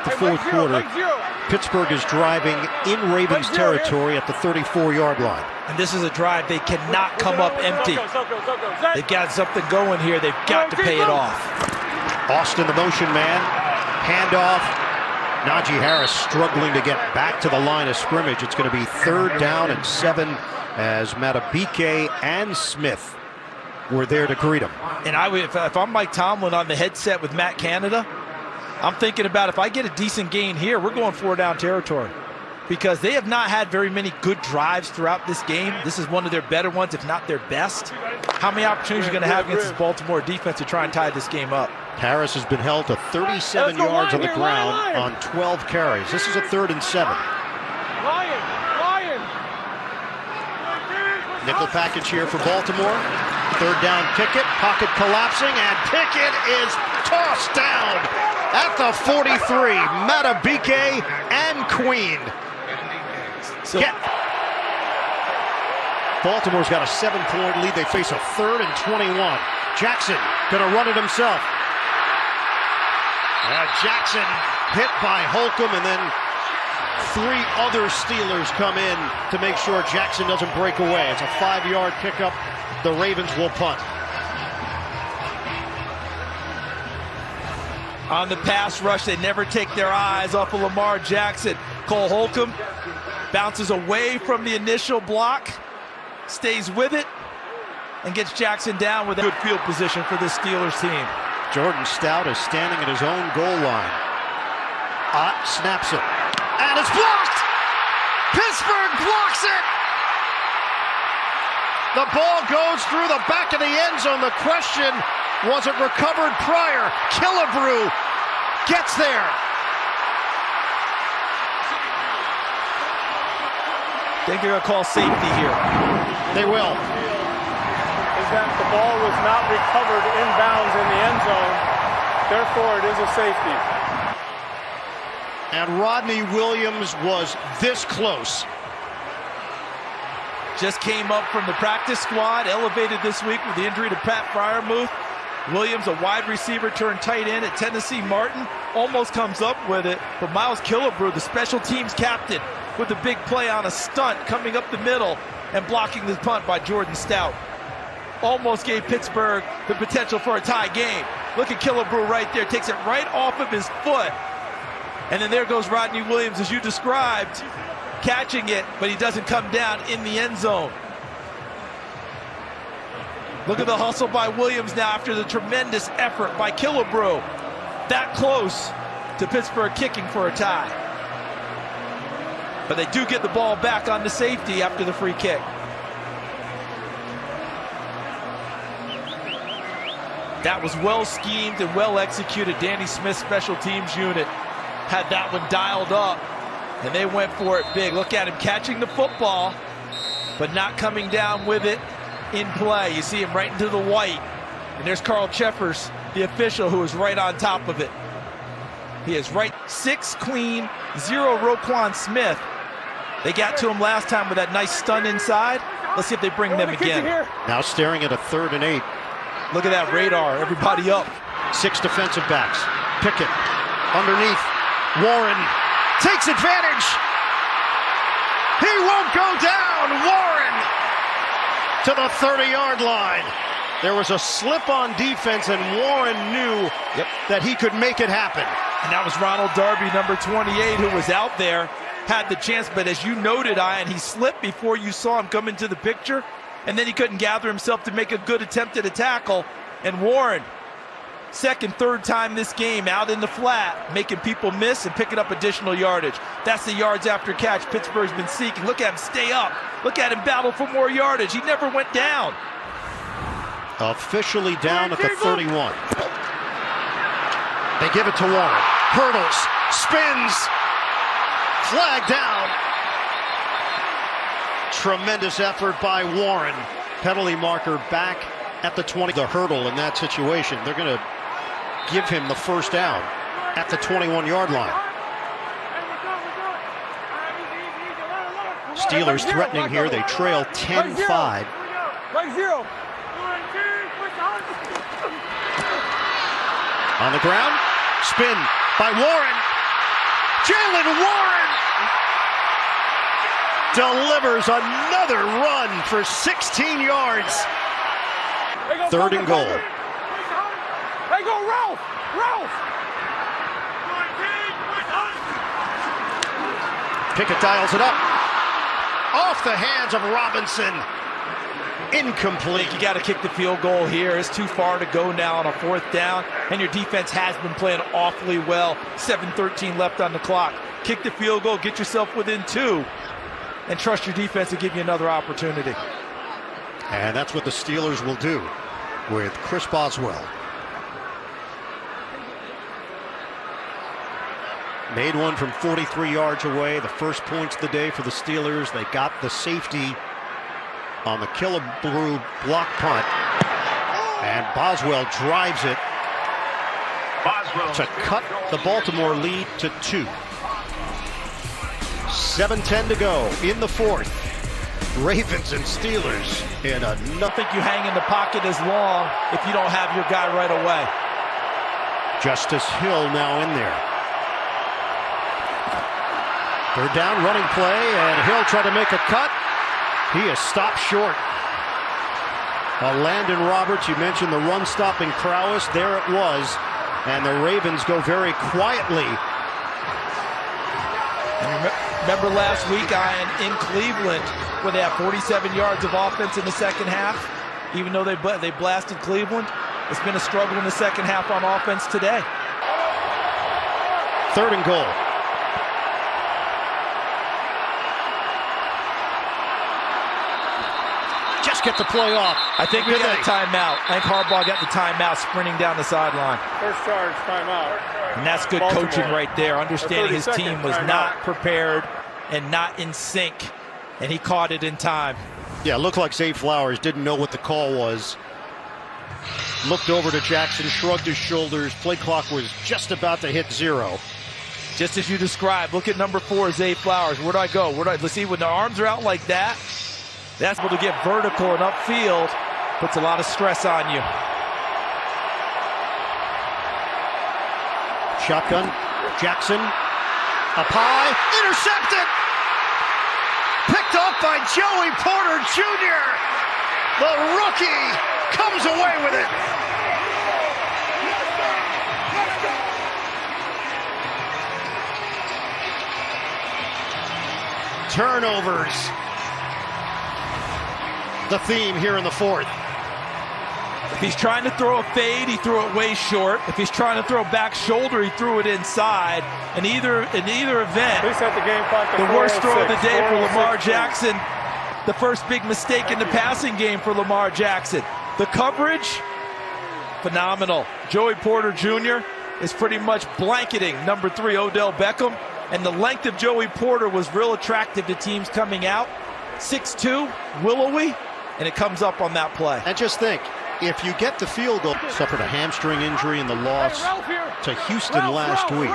the fourth quarter. Pittsburgh is driving in Ravens territory at the 34-yard line. And this is a drive they cannot come up empty. They've got something going here. They've got to pay it off. Austin, the motion man. Handoff. Najee Harris struggling to get back to the line of scrimmage. It's going to be 3rd down and 7 as Matabike and Smith were there to greet him. And if I'm Mike Tomlin on the headset with Matt Canada, I'm thinking about if I get a decent gain here, we're going 4-down territory. Because they have not had very many good drives throughout this game. This is one of their better ones, if not their best. How many opportunities are you going to have against this Baltimore defense to try and tie this game up? Harris has been held to 37 yards on the ground on 12 carries. This is a 3rd and 7. Nickel package here for Baltimore. 3rd down Pickett, pocket collapsing, and Pickett is tossed down at the 43. Matabike and Queen. Baltimore's got a 7-point lead. They face a 3rd and 21. Jackson gonna run it himself. Jackson hit by Holcomb, and then 3 other Steelers come in to make sure Jackson doesn't break away. It's a 5-yard pickup. The Ravens will punt. On the pass rush, they never take their eyes off of Lamar Jackson. Cole Holcomb bounces away from the initial block, stays with it, and gets Jackson down with a good field position for this Steelers team. Jordan Stout is standing at his own goal line. Ott snaps it, and it's blocked! Pittsburgh blocks it! The ball goes through the back of the end zone. The question, was it recovered prior? Killebrew gets there. Think they're going to call safety here. They will. Is that the ball was not recovered inbounds in the end zone. Therefore, it is a safety. And Rodney Williams was this close. Just came up from the practice squad, elevated this week with the injury to Pat Freiermuth. Williams, a wide receiver turned tight end at Tennessee. Martin almost comes up with it, but Miles Killebrew, the special teams captain, with a big play on a stunt coming up the middle and blocking the punt by Jordan Stout. Almost gave Pittsburgh the potential for a tie game. Look at Killebrew right there, takes it right off of his foot. And then there goes Rodney Williams, as you described, catching it, but he doesn't come down in the end zone. Look at the hustle by Williams now after the tremendous effort by Killebrew. That close to Pittsburgh kicking for a tie. But they do get the ball back on the safety after the free kick. That was well schemed and well executed. Danny Smith's special teams unit had that one dialed up, and they went for it big. Look at him catching the football, but not coming down with it in play. You see him right into the white. And there's Carl Cheffers, the official, who is right on top of it. He is right. 6 clean, 0 Roquan Smith. They got to him last time with that nice stun inside. Let's see if they bring them again. Now staring at a 3rd and 8. Look at that radar, everybody up. 6 defensive backs. Pickett underneath. Warren takes advantage. He won't go down. Warren to the 30-yard line. There was a slip on defense, and Warren knew that he could make it happen. And that was Ronald Darby, number 28, who was out there, had the chance, but as you noted, Ian, he slipped before you saw him come into the picture, and then he couldn't gather himself to make a good attempt at a tackle. And Warren, second, 3rd time this game, out in the flat, making people miss and picking up additional yardage. That's the yards after catch Pittsburgh's been seeking. Look at him stay up. Look at him battle for more yardage. He never went down. Officially down at the 31. They give it to Warren. Hurdles, spins, flag down. Tremendous effort by Warren. Penalty marker back at the 20. The hurdle in that situation. They're going to give him the 1st down at the 21-yard line. Steelers threatening here. They trail 10-5. On the ground, spin by Warren. Jaylen Warren delivers another run for 16 yards. Third and goal. Hey, go Ralph! Ralph! Pickett dials it up. Off the hands of Robinson. Incomplete. You got to kick the field goal here. It's too far to go now on a fourth down, and your defense has been playing awfully well. 7:13 left on the clock. Kick the field goal, get yourself within 2, and trust your defense to give you another opportunity. And that's what the Steelers will do with Chris Boswell. Made one from 43 yards away. The first points of the day for the Steelers. They got the safety on the Killebrew block punt. And Boswell drives it to cut the Baltimore lead to 2. 7:10 to go in the fourth. Ravens and Steelers in a I think you hang in the pocket as long if you don't have your guy right away. Justice Hill now in there. Third down, running play, and Hill tried to make a cut. He is stopped short. Landon Roberts, you mentioned the run-stopping prowess. There it was. And the Ravens go very quietly. And remember last week, Ian, in Cleveland, where they had 47 yards of offense in the second half? Even though they blasted Cleveland, it's been a struggle in the second half on offense today. Third and goal. Just get the play off. I think we got a timeout. I think Harbaugh got the timeout sprinting down the sideline. First charge, timeout. And that's good Baltimore. coaching right there. Understanding his team was not prepared and not in sync. And he caught it in time. Yeah, it looked like Zay Flowers didn't know what the call was. Looked over to Jackson, shrugged his shoulders. Play clock was just about to hit 0. Just as you described. Look at number 4, Zay Flowers. Where do I go? Let's see, when the arms are out like that, that's able to get vertical and upfield. Puts a lot of stress on you. Shotgun. Jackson. Up high. Intercepted. Picked off by Joey Porter Jr. The rookie comes away with it. Turnovers. The theme here in the fourth. If he's trying to throw a fade, he threw it way short. If he's trying to throw back shoulder, he threw it inside. In either event, Please set the game clock to the worst throw of the day for 4:06. Lamar Jackson. The first big mistake in the passing game for Lamar Jackson. The coverage, phenomenal. Joey Porter Jr. is pretty much blanketing number 3, Odell Beckham. And the length of Joey Porter was real attractive to teams coming out. 6'2", willowy, and it comes up on that play. And just think, if you get the field goal, suffered a hamstring injury in the loss to Houston last week.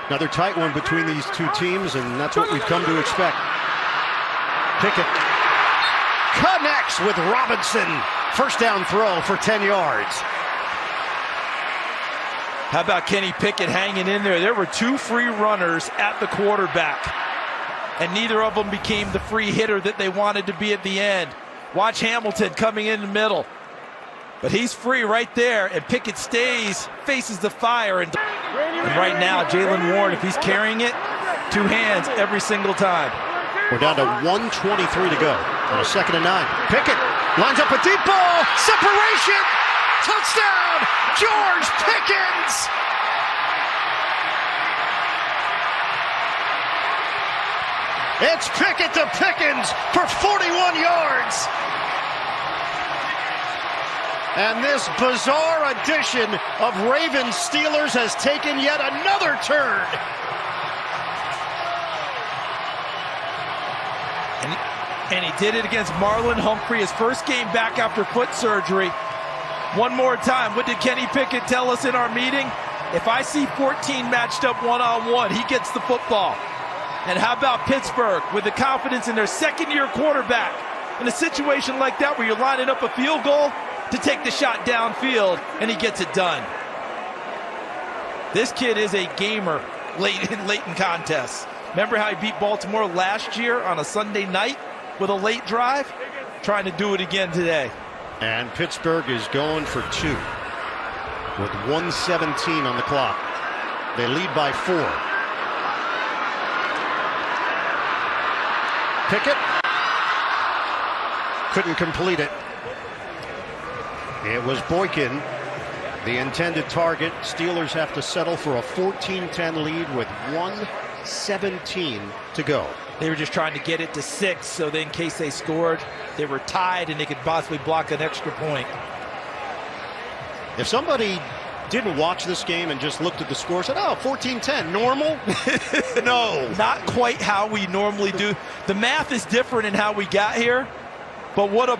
Another tight one between these two teams, and that's what we've come to expect. Pickett connects with Robinson. First down throw for 10 yards. How about Kenny Pickett hanging in there? There were 2 free runners at the quarterback, and neither of them became the free hitter that they wanted to be at the end. Watch Hamilton coming in the middle. But he's free right there, and Pickett faces the fire. And right now, Jaylen Warren, if he's carrying it, 2 hands every single time. We're down to 1:23 to go on a 2nd and 9. Pickett lines up a deep ball. Separation. Touchdown, George Pickens. It's Pickett to Pickens for 41 yards. And this bizarre edition of Ravens Steelers has taken yet another turn. And he did it against Marlon Humphrey, his first game back after foot surgery. One more time, what did Kenny Pickett tell us in our meeting? If I see 14 matched up one-on-one, he gets the football. And how about Pittsburgh with the confidence in their second-year quarterback? In a situation like that where you're lining up a field goal to take the shot downfield, and he gets it done. This kid is a gamer, late in contests. Remember how he beat Baltimore last year on a Sunday night with a late drive? Trying to do it again today. And Pittsburgh is going for 2 with 1:17 on the clock. They lead by 4. Pickett couldn't complete it. It was Boykin, the intended target. Steelers have to settle for a 14-10 lead with 1:17 to go. They were just trying to get it to 6, so that in case they scored, they were tied and they could possibly block an extra point. If somebody didn't watch this game and just looked at the score and said, oh, 14-10, normal? No. Not quite how we normally do. The math is different in how we got here, but what a